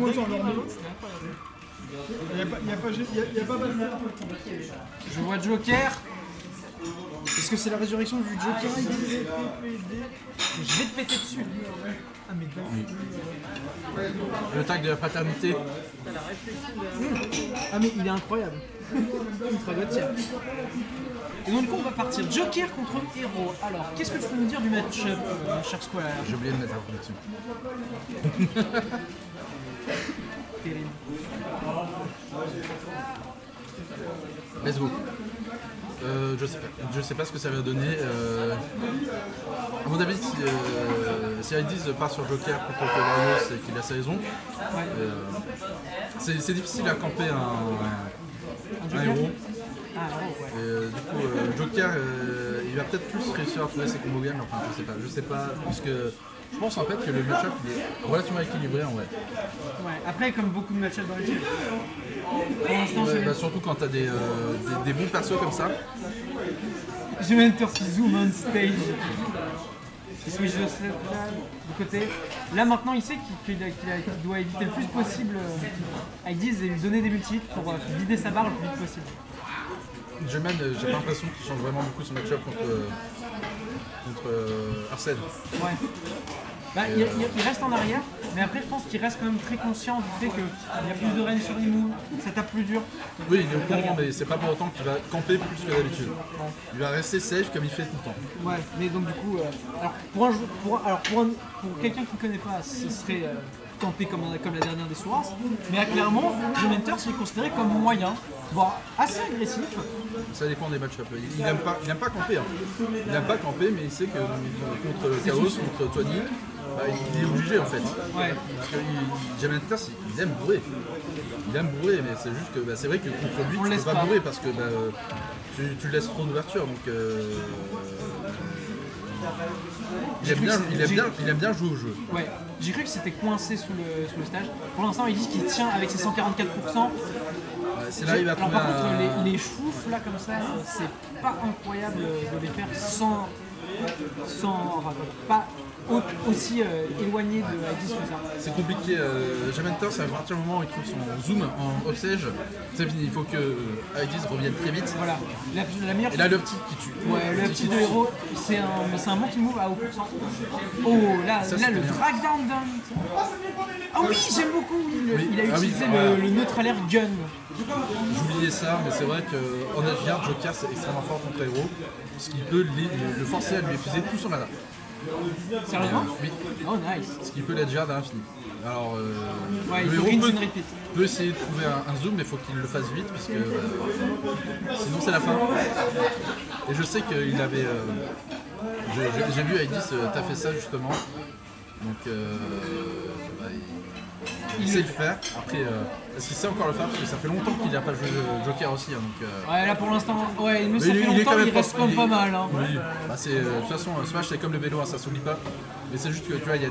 moins en leur nom. Il n'y a pas Batman. Je vois Joker. Est-ce que c'est la résurrection du Joker? Je vais te péter dessus. Ah mais Le tag de la paternité. Ah mais il est incroyable. Ultra Gauthier. Et donc du coup on va partir Joker contre Héros. Alors qu'est-ce que tu peux nous dire du match-up, cher Square? J'ai oublié de mettre la connexion. Terrible. Let's go. Je sais pas ce que ça va donner. À mon avis, si Aydis part sur Joker contre Cavalier, c'est qu'il a sa raison. C'est difficile à camper un héros. Ah ouais. Et, du coup, Joker, il va peut-être plus réussir à trouver ses combos games. Enfin, je sais pas, parce que je pense en fait que le match-up il est relativement équilibré en vrai. Ouais. Après comme beaucoup de match-up dans les jeux. Pour l'instant Ouais, surtout quand t'as des bons persos comme ça. j'ai Mentor qui zoom on stage. Il switch de côté. Là maintenant il sait qu'il doit éviter le plus possible Aydis et lui donner des multis pour vider sa barre le plus vite possible. Juman, j'ai pas l'impression qu'il change vraiment beaucoup son match-up contre Arsène. Ouais. Bah, il reste en arrière, mais après je pense qu'il reste quand même très conscient du fait qu'il y a plus de range sur les moves, ça tape plus dur. Oui, il est au courant, mais c'est pas pour autant qu'il va camper plus que d'habitude. Il va rester safe comme il fait tout le temps. Ouais, mais donc du coup, alors pour quelqu'un qui ne connaît pas, ce serait camper comme la dernière des Souras, mais là, clairement, le mentor c'est considéré comme moyen, voire assez agressif. Ça dépend des match-ups. Il aime pas camper. Hein. Il aime pas camper, mais il sait que contre Chaos, contre Tony, bah, il est obligé en fait. Ouais. Parce que Jamenter, il aime bourrer. Il aime bourrer, mais c'est juste que bah, c'est vrai que contre lui, tu peux pas bourrer parce que bah, tu lui laisses trop d'ouverture. Donc il aime bien jouer au jeu. Ouais, j'ai cru que c'était coincé sous le stage. Pour l'instant, il dit qu'il tient avec ses 144%. C'est là il va Alors trouver par contre, les choufs là comme ça, c'est pas incroyable de les faire sans pas aussi éloigné de Aydis que ça. C'est compliqué. Jamenter, c'est à partir du moment où il trouve son zoom en offstage, c'est fini. Il faut que Aydis revienne très vite. Voilà. La meilleure. Et là, le petit qui tue. Ouais, le petit de héros, c'est un monkey move à haut pourcent. Oh là, Ça, là le bien. drag down. Ah oui, j'aime beaucoup. Il a utilisé le neutre alert gun. J'oubliais ça, mais c'est vrai qu'en Edgeguard, Joker c'est extrêmement fort contre héros, parce qu'il peut le forcer à lui épuiser tout son mana. Sérieusement? Oui, Oh nice. ce qui peut l'Edgeguard à l'infini. Alors, Ouais, le il héros rinse peut, and repeat. peut essayer de trouver un zoom, mais il faut qu'il le fasse vite, parce que sinon c'est la fin. Et je sais qu'il avait. J'ai vu Aydis taffer ça justement. Donc, bah, il sait le faire. Après, est-ce qu'il sait encore le faire? Parce que ça fait longtemps qu'il n'a pas joué Joker aussi. Hein, donc, Ouais, là pour l'instant, ouais, mais ça il fait est longtemps, quand même il reste quand même pas mal. Hein. Oui, bah, de toute façon, Smash c'est comme le vélo, hein, ça s'oublie pas. Mais c'est juste que tu vois, il y a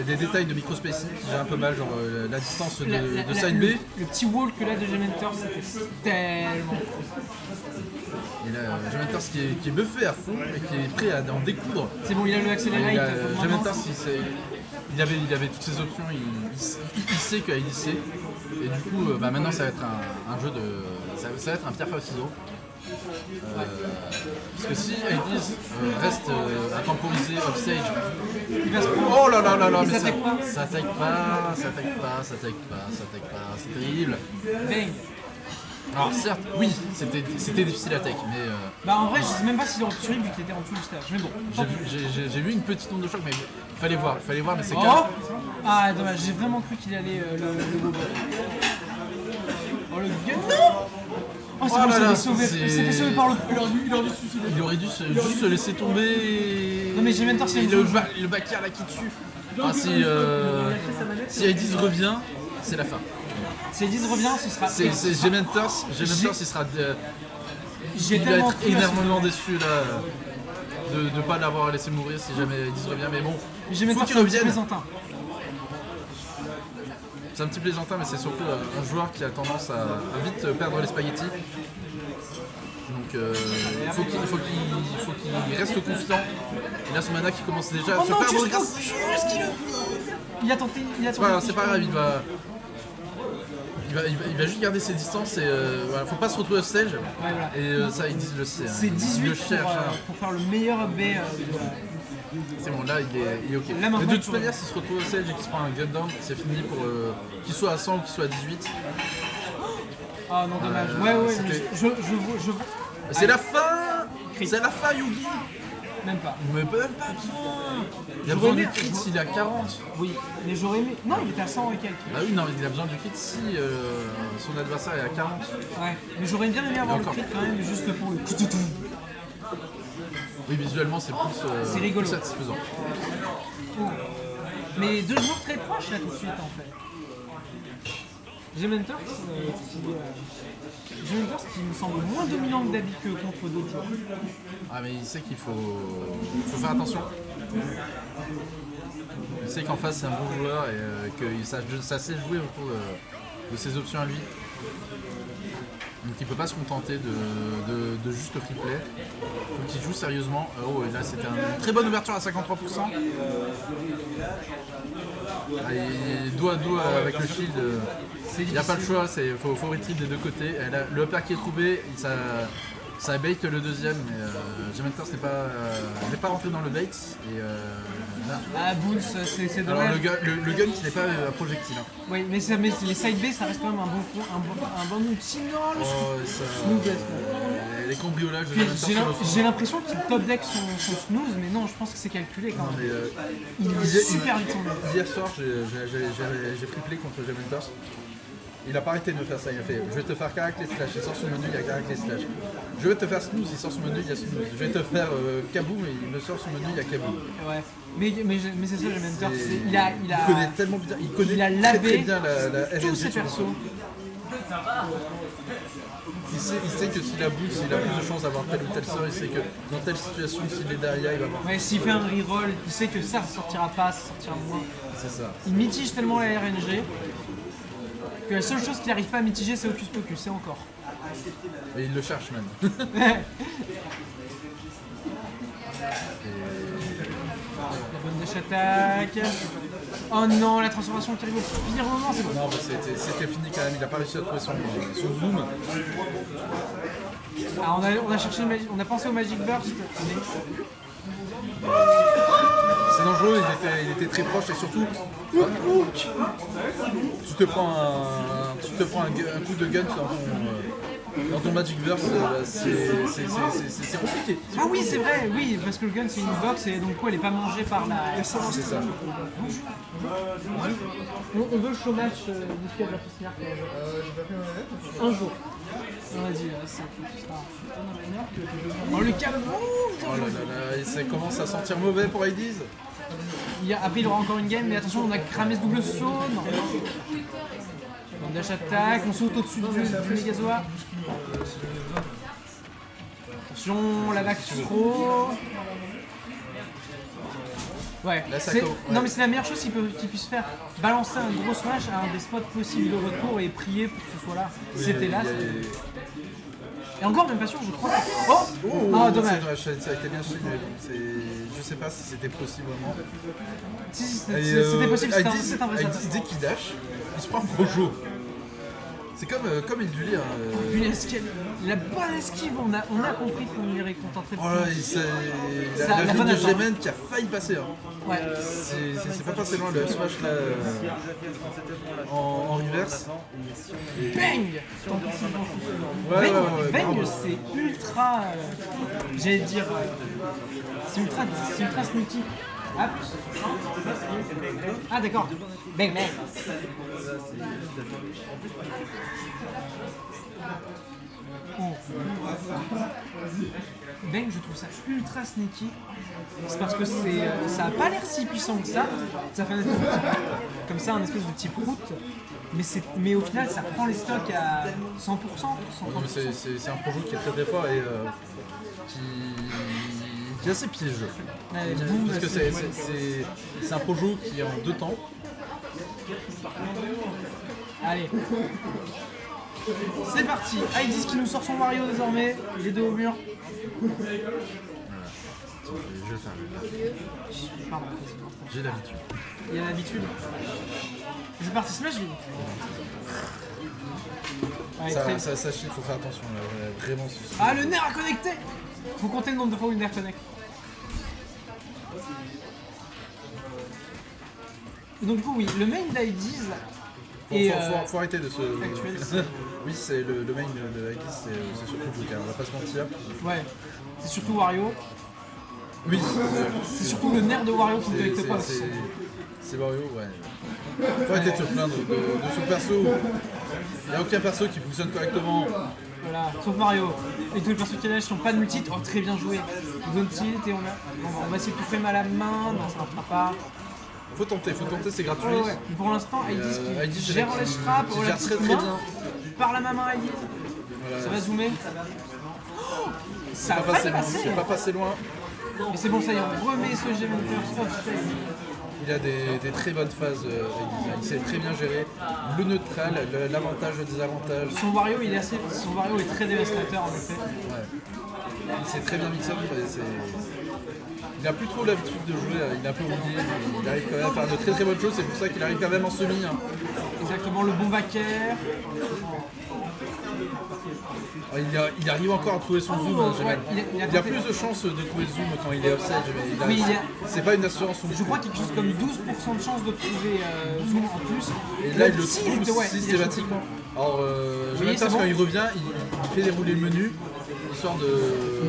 des détails de microspacing qui j'ai un peu mal, genre la distance de side B. Le petit wall que là de Jamenter, c'était tellement. Et là, Jamenter qui est buffé à fond et qui est prêt à en découdre. C'est bon, il a le Accelerate. Jamenter, il avait toutes ses options, il sait qu'Aydis sait. Et du coup, bah, maintenant ça va être un jeu de. Ça va être un pierre feuille ciseaux. Parce que si Aydis reste à temporiser offstage, Il va se prendre. oh là là là là, Il mais s'attaque pas. ça attaque pas, c'est terrible. Bang. Alors certes, oui, c'était difficile à tech, mais Bah en vrai, je sais même pas s'il aurait pu survivre vu qu'il était en dessous du stage. Mais bon. j'ai vu une petite onde de choc, mais il fallait voir, mais c'est Oh calme. Ah dommage, j'ai vraiment cru qu'il allait le bobo. Oh le gun. Non. Oh c'est Oh bon, là il là, s'est fait sauver par le pro. Il aurait dû se suicider. Il aurait dû juste se laisser tomber. Non mais j'ai même c'est et le backer là qui tue. Ah, si Aydis revient, c'est la fin. Si Aydis revient, ce sera. C'est Gementors, il sera. J'ai Il va tellement être cru à ce énormément déçu là de ne pas l'avoir laissé mourir si jamais Aydis revient, mais bon. J'ai faut qu'il revienne. plaisantin. C'est un petit plaisantin, mais c'est surtout un joueur qui a tendance à vite perdre les spaghettis. Donc il faut qu'il reste confiant. Il a son mana qui commence déjà à se perdre. Il a tenté. C'est pas grave, il va juste garder ses distances et voilà, faut pas se retrouver au stage. voilà. Et ça, ils disent le C. C'est 18 pour faire le meilleur B de la... C'est bon, là il est ok. Là, maintenant, Mais de toute tu manière, s'il se retrouve au stage et qu'il se prend un gun down, c'est fini pour qu'il soit à 100 ou qu'il soit à 18. Ah non, dommage. Ouais, mais c'était- je... C'est la fin. C'est la fin, Yugi. Même pas. Mais même pas besoin. Il a J'aurais besoin du aimé- kit s'il est à 40. Oui, mais j'aurais aimé... Non, il était à 100 et quelques. Ah oui, non, il a besoin du kit si son adversaire est à 40. Ouais, mais j'aurais bien aimé avoir Et le encore. crit quand même, juste pour le... Oui, visuellement, c'est plus, C'est rigolo. plus satisfaisant. Mais deux joueurs très proches là tout de suite en fait. J'ai Mentors qui me semble moins dominant que David que contre d'autres joueurs. Ah, mais il sait qu'il faut faire attention. Il sait qu'en face, c'est un bon joueur et que ça sait jouer autour de ses options à lui. Donc il peut pas se contenter de juste replay. Donc il joue sérieusement. Oh, et là c'était une très bonne ouverture à 53%. Ah, il doigt à doigt avec le shield. Il n'y a pas le choix, il faut retrieve des deux côtés. Et là, le upper qui est trouvé, ça bait le deuxième, mais Gementors n'est pas rentré dans le bait. Et là. Ah, Boons, c'est Alors dommage. le gun qui n'est pas un projectile. Hein. Oui, mais les side B ça reste quand même un bon outil. Non, le Oh, ça, snooze. les cambriolages de Puis Gementors sur le fond. j'ai l'impression qu'il top deck son snooze, mais non, je pense que c'est calculé quand même. Mais, Il est super vite son snooze. hier soir, j'ai triplé contre Gementors. Il a pas arrêté de me faire ça, il a fait je vais te faire carac les slash, il sort son menu, il y a carac les slash. Je vais te faire snooze, il sort son menu, il y a snooze. Je vais te faire kaboom, et il me sort son menu, il y a kaboom. Ouais. Mais c'est ça, le Mentor. Et Il a connaît tellement bien, il connaît il a très, lavé très bien la tous RNG ses sur le persos. fond. Il sait que s'il a boost, il a plus de chances d'avoir telle ou telle sort, il sait que dans telle situation, s'il est derrière, il va avoir. Ouais, s'il fait un reroll, il sait que ça sortira pas, ça sortira moins. C'est ça. Il mitige tellement la RNG que la seule chose qu'il n'arrive pas à mitiger, c'est Hocus Pocus, c'est encore. Et il le cherche même. La bonne dash attaque. Oh non, la transformation qui arrive au pire moment, c'est bon. Non, mais c'était fini quand même, il a pas réussi à trouver son zoom. Ah, on a cherché on a pensé au Magic Burst, mais C'est dangereux, il était très proche et surtout, tu te prends un coup de gun dans ton Magic Burst, c'est compliqué. ah oui, c'est vrai, oui, parce que le gun c'est une box et donc quoi, elle est pas mangée par la. C'est ça. On veut le show match du de la Fusnière un jour. Vas-y, là, c'est oh le câble. Oh là là, ça commence à sentir mauvais pour Hades. Après il aura encore une game, mais attention, on a cramé ce double saut. Non. On dash attaque, on saute au-dessus du Mégazoa. Attention, la vague trop. Ouais, Là, ça c'est- ouais. non mais c'est la meilleure chose qu'il puisse faire. Balancer un gros smash à un des spots possibles de retour et prier pour que ce soit là. C'était là. Et encore même pas sûr, je crois. Oh, ah dommage. Ça a été bien chié, mais bon, je sais pas si c'était possible vraiment. Si, c'était possible, c'est un vrai Hades, shot. dès qu'il dash, il se prend un gros jeu. C'est comme il dû lire. Une esquive, la bonne esquive, on a compris qu'on irait contenter de Oh là, plus. la la ligne bonne de attente. Gemen qui a failli passer. Hein. Ouais. C'est pas passé loin le smash là en reverse. Bang. Ouais, Bang, bravo. c'est ultra. J'allais dire. C'est ultra sneaky. Hop. Ah d'accord. Bang bang. Oh. Bang, je trouve ça ultra sneaky. C'est parce que ça a pas l'air si puissant que ça. Ça fait un espèce comme ça, un espèce de petit prout. Mais au final, ça prend les stocks à 100%. 130%. C'est un projet qui est très très fort et qui est assez piégeux. Ouais, boum, Parce que c'est un projet qui est en 2 temps. Allez. C'est parti. Hades qui nous sort son Wario désormais. Il est dos au mur. Je vais le faire. Pardon, vas-y. J'ai l'habitude. Il y a l'habitude. Je parti Smash, je l'ai dit. Ouais, très- Ça chie, faut faire attention là, vraiment. Ah, le nerf a connecté. Faut compter le nombre de fois où le nerf connecte. Donc du coup, oui, le main d'Aegis et Faut arrêter de se. actuel, Oui, c'est le main de Aegis, c'est surtout Joker, on va pas se mentir. ouais, c'est surtout Wario. Oui, C'est surtout le nerf de Wario qui ne connecte pas. c'est Wario, ouais. Faut arrêter de se plaindre de son perso. Il n'y a aucun perso qui fonctionne correctement. Voilà, sauf Mario. Et tous les persos qui sont pas de multi, oh très bien joué. Zone tilt et on va essayer de tout faire à la main, non ça marchera pas. Faut tenter, c'est gratuit. Ouais, ouais. Mais pour l'instant, Aegis Aegis, qui gère les straps, qui la gère petite très, très main, bien. par la main Aegis. Voilà. Ça va zoomer. Oh, ça a C'est failli passer. pas passé loin. Mais c'est bon, ça y est, on remet ce G-Mentors off stage. Il a des très bonnes phases, Aegis. Il sait très bien gérer le neutral, l'avantage, le désavantage. Son Wario, son Wario est très dévastateur en effet. Ouais. Il sait très bien mix up. Il n'a plus trop l'habitude de jouer, il est un peu rouillé, mais il arrive quand même à faire de très très bonnes choses, c'est pour ça qu'il arrive quand même en semi. Hein. Exactement, le bon vaquer. Il arrive encore à trouver son Oh, zoom. Hein, ouais, il a plus de chances de trouver le zoom quand il est offside. Oui, c'est pas une assurance. Je crois qu'il y a quelque chose comme 12% de chance de trouver zoom en plus. Et là, il le tilt, trouve ouais, systématiquement. Alors, c'est quand bon. il revient, il fait dérouler le menu, histoire de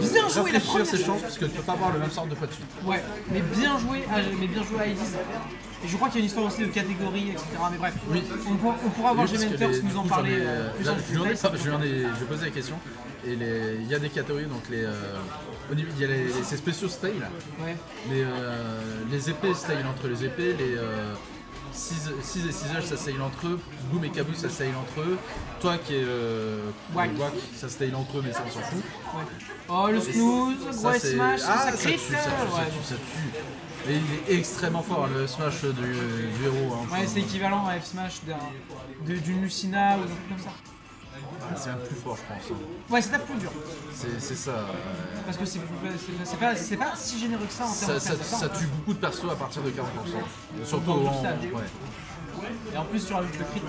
Bien joué, la rafraîchir première. ses chances, parce que tu peux pas avoir le même sort de fois de suite. Ouais, mais bien joué à Aegis. Et je crois qu'il y a une histoire aussi de catégorie, etc. Mais bref, Oui. on pourra voir Oui, parce que G-Mentors nous en du coup, parler plus en détail. je posais la question, et il y a des catégories, donc au niveau, il y a ces spéciaux style, Ouais. les épées style entre les épées, les 6 et 6 âges ça style entre eux, Boom et Kaboo ça style entre eux, toi qui est Wack. Wack, ça style entre eux mais ça on s'en fout. Ouais. Oh, le snooze, Ça, gros c'est- smash, ah, ça ça crit. tue, ça tue. Et il est extrêmement fort le smash du héros. Hein. Ouais, c'est équivalent à F-Smash d'une Lucina ou d'un truc comme ça. C'est un plus fort je pense. Hein. Ouais, c'est la plus dur. C'est ça. Parce que c'est pas si généreux que ça en termes de Ça tue beaucoup de persos à partir de 40%. Surtout Dans tout en. ça. Ouais. Et en plus, tu rajoutes le crit.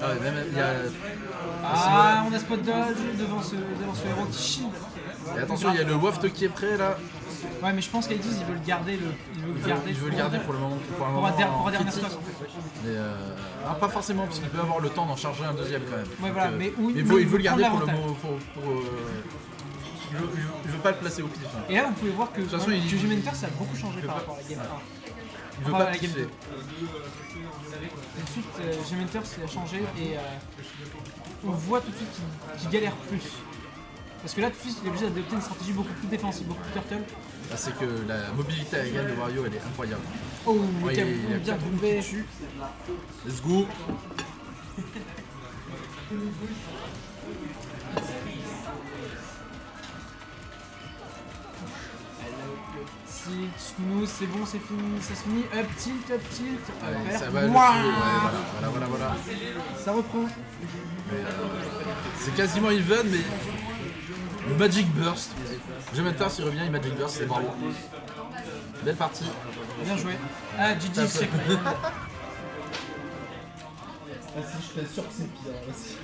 Ah ouais, même, il y a. Ah, on a spot dodge devant ce héros qui shield. Et attention, il y a le waft qui est prêt là. Ouais, mais je pense qu'Aegis il veut le garder. Il veut le garder pour le moment. pour un dernier critique. stock en fait. Mais pas forcément, parce qu'il peut avoir le temps d'en charger un deuxième quand même. Ouais, voilà, mais oui, il mais veut il le veut garder pour prendre le l'avantage. moment. Je veux pas le placer au pif. Hein. Et là, vous pouvez voir que toute façon, il- G-Mentors ça a beaucoup changé par rapport à la game 1. Il veut Enfin, pas la game piffer. 2. Tout de suite, G-Mentors il a changé et on voit tout de suite qu'il galère plus. Parce que là, tout de suite, il est obligé d'adopter une stratégie beaucoup plus défensive, beaucoup plus turtle. Ah, c'est que la mobilité aérienne de Wario elle est incroyable. Oh, Ouais, le il Kaboo a bien Kaboo trouvé. dessus. Let's go. Tilt, snooze, c'est bon, c'est fini, ça se finit. Up tilt, Ouais, vert. ça va le Ouah. tuer, ouais, voilà. Ça reprend. C'est quasiment even, mais le Magic Burst. G-Mentors il revient, il Magic Burst, c'est bravo. Belle partie. Bien joué. Ah, GG, check. Ah si, je serais sûr que c'est pire. Vas-y,